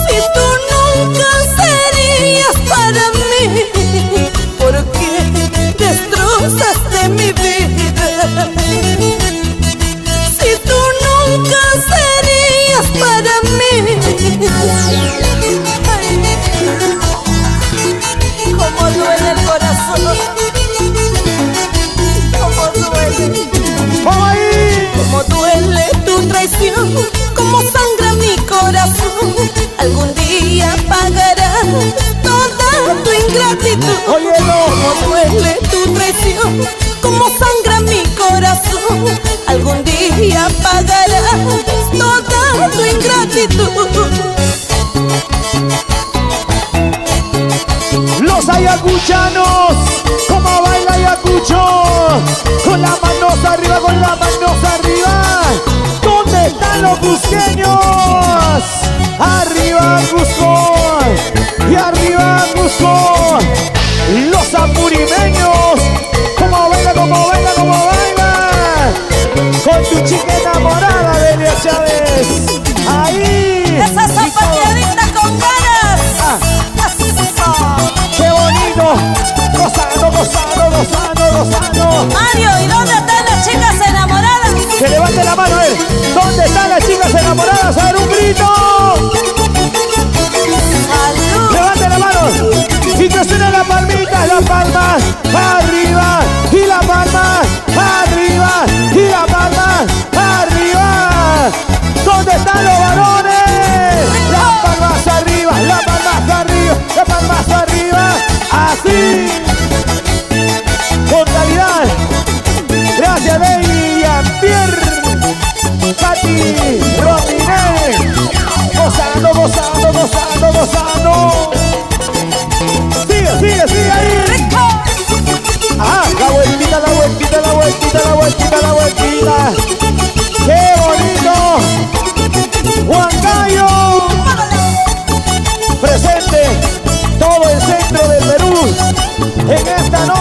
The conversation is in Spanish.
Si tú nunca serías para mí, ¿por qué destrozaste mi vida? Si tú nunca serías para mí. Ay, cómo duele el corazón, cómo duele. ¡Vamos ahí! Cómo duele tu traición, cómo sangra mi corazón. Algún día pagarás toda tu ingratitud. ¡Óyelo! Cómo duele tu traición, cómo sangra mi corazón. Algún día pagarás toda tu ingratitud. Los ayacuchanos, ¿cómo baila Ayacucho? Con las manos arriba, con las manos arriba. ¿Dónde están los cusqueños? Arriba Cusco y arriba Cusco. Los apurimeños, ¿cómo baila, cómo baila, cómo baila? Con tu chica enamorada, Delia Chávez. Ahí. Esa zapateadita con ganas. ¡Qué bonito! Gozando, gozando, gozando, gozando. Mario, ¿y dónde están las chicas enamoradas? Que levante la mano, a ver. ¿Dónde están las chicas enamoradas? A ver, un grito. ¡Salud! Levante la mano. Y que suenen las palmitas, las palmas. Arriba. Y la palma. Arriba. Y la palma. Arriba. ¿Dónde están los varones? Las palmas arriba. Las palmas arriba. Las palmas arriba. Así. Con calidad. Gracias, baby. Pierre. Katy. Rominé. Gozando, gozando, gozando, gozando. Sigue, sigue, sigue ahí. Ah, la vueltita, la vueltita, la vueltita, la vueltita, la vueltita. ¡Qué bonito! Huancayo. Presente todo el centro del Perú en esta noche.